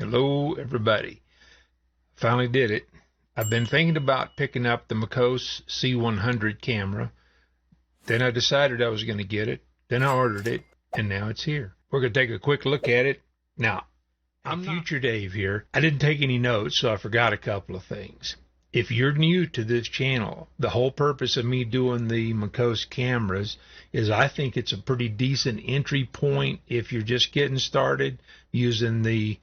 Hello everybody. Finally did it. I've been thinking about picking up the MOKOSE C100 camera. Then I decided I was going to get it. Then I ordered it, and now it's here. We're going to take a quick look at it. Now, I'm Future Dave here. I didn't take any notes, so I forgot a couple of things. If you're new to this channel, the whole purpose of me doing the MOKOSE cameras is I think it's a pretty decent entry point if you're just getting started using the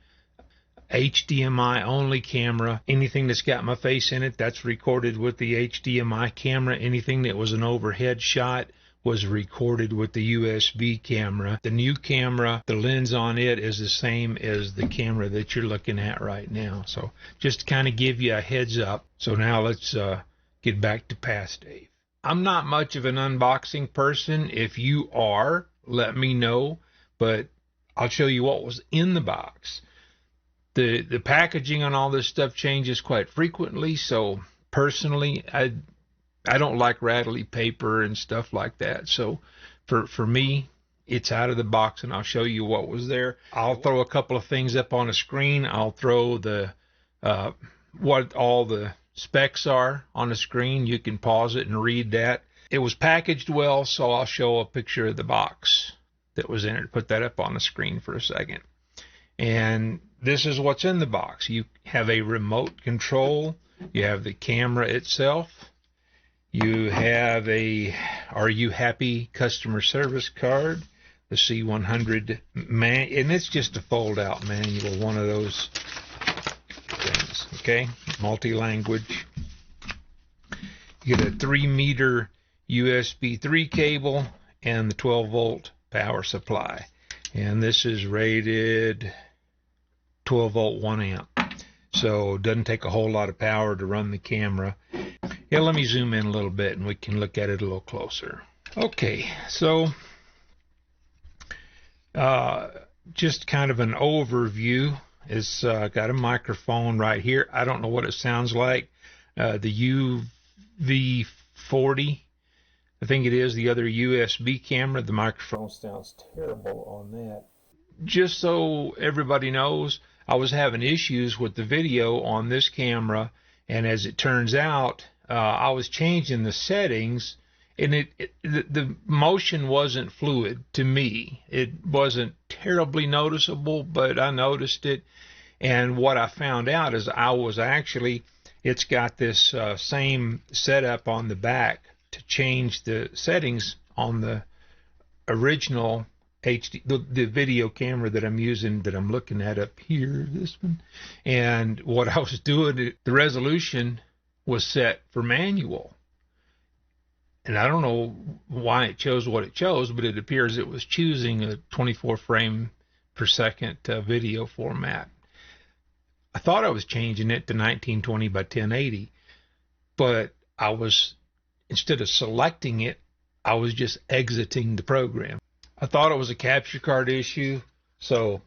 HDMI only camera. Anything that's got my face in it, that's recorded with the HDMI camera. Anything that was an overhead shot was recorded with the USB camera. The new camera, the lens on it is the same as the camera that you're looking at right now. So just to kind of give you a heads up. So now let's get back to past Dave. I'm not much of an unboxing person. If you are, let me know. But I'll show you what was in the box. The packaging on all this stuff changes quite frequently. So personally, I don't like rattly paper and stuff like that. So for me, it's out of the box, and I'll show you what was there. I'll throw a couple of things up on a screen. I'll throw the what all the specs are on the screen. You can pause it and read that. It was packaged well, so I'll show a picture of the box that was in it. Put that up on the screen for a second. And this is what's in the box. You have a remote control. You have the camera itself. You have a Are You Happy customer service card, the C100 and it's just a fold-out manual, one of those things, okay? Multi-language. You get a 3-meter USB 3 cable and the 12-volt power supply. And this is rated 12-volt 1 amp. So it doesn't take a whole lot of power to run the camera. Yeah, let me zoom in a little bit and we can look at it a little closer. Okay, so just kind of an overview. It's got a microphone right here. I don't know what it sounds like. The UV40, I think it is the other USB camera. The microphone sounds terrible on that. Just so everybody knows, I was having issues with the video on this camera, and as it turns out, I was changing the settings, and the motion wasn't fluid to me. It wasn't terribly noticeable, but I noticed it. And what I found out is it's got this same setup on the back to change the settings on the original the video camera that I'm using, that I'm looking at up here, this one. And what I was doing, the resolution was set for manual. And I don't know why it chose what it chose, but it appears it was choosing a 24 frame per second video format. I thought I was changing it to 1920 by 1080, but instead of selecting it, I was just exiting the program. I thought it was a capture card issue, so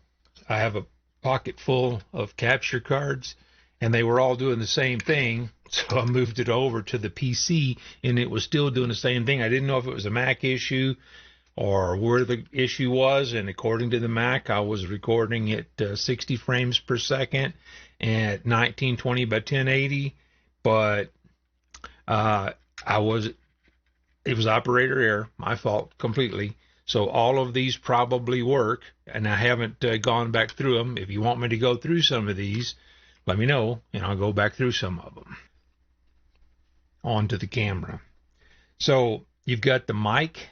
I have a pocket full of capture cards, and they were all doing the same thing, so I moved it over to the PC, and it was still doing the same thing. I didn't know if it was a Mac issue or where the issue was, and according to the Mac, I was recording at 60 frames per second at 1920 by 1080, but it was operator error, my fault completely. So all of these probably work, and I haven't gone back through them. If you want me to go through some of these, let me know, and I'll go back through some of them. Onto the camera. So you've got the mic.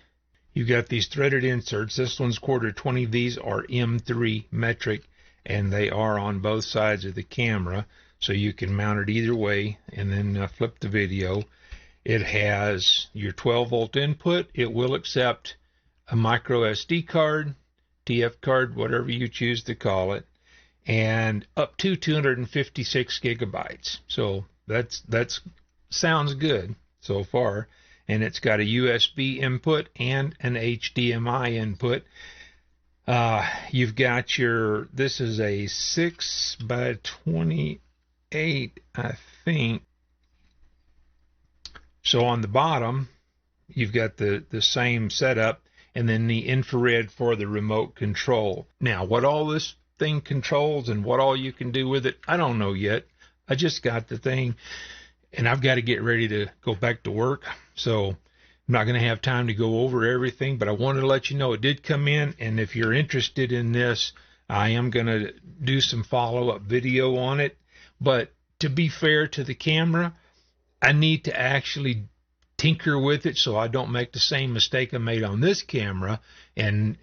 You've got these threaded inserts. This one's 1/4-20. These are M3 metric, and they are on both sides of the camera, so you can mount it either way and then flip the video. It has your 12-volt input. It will accept a micro SD card, TF card, whatever you choose to call it, and up to 256 gigabytes. So that's sounds good so far. And it's got a USB input and an HDMI input. You've got this is a 6 by 28, I think. So on the bottom, you've got the same setup, and then the infrared for the remote control. Now, what all this thing controls and what all you can do with it, I don't know yet. I just got the thing, and I've got to get ready to go back to work, so I'm not going to have time to go over everything, but I wanted to let you know it did come in, and if you're interested in this, I am going to do some follow-up video on it. But to be fair to the camera, I need to actually tinker with it so I don't make the same mistake I made on this camera and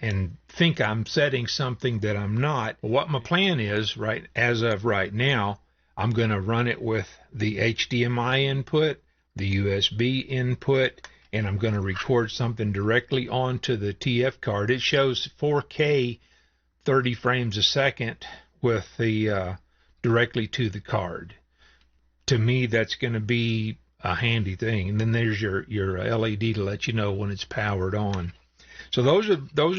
think I'm setting something that I'm not. What my plan is, right as of right now, I'm going to run it with the HDMI input, the USB input, and I'm going to record something directly onto the TF card. It shows 4K 30 frames a second with the directly to the card. To me, that's going to be a handy thing. And then there's your LED to let you know when it's powered on. So those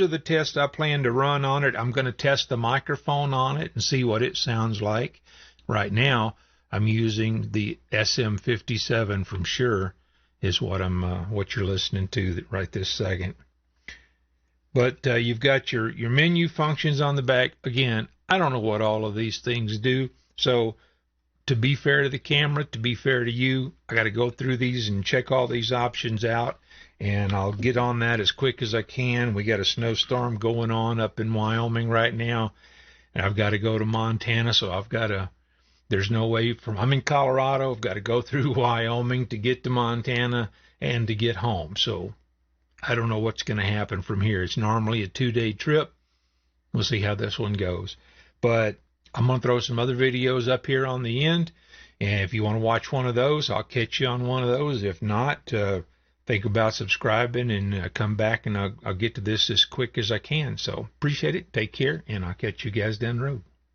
are the tests I plan to run on it. I'm going to test the microphone on it and see what it sounds like. Right now, I'm using the SM57 from Shure, is what you're listening to right this second. But you've got your menu functions on the back. Again, I don't know what all of these things do. So to be fair to the camera, to be fair to you, I got to go through these and check all these options out. And I'll get on that as quick as I can. We got a snowstorm going on up in Wyoming right now. And I've got to go to Montana, so there's no way I'm in Colorado. I've got to go through Wyoming to get to Montana and to get home. So I don't know what's going to happen from here. It's normally a 2-day trip. We'll see how this one goes. But I'm going to throw some other videos up here on the end. And if you want to watch one of those, I'll catch you on one of those. If not, think about subscribing and come back, and I'll get to this as quick as I can. So appreciate it. Take care, and I'll catch you guys down the road.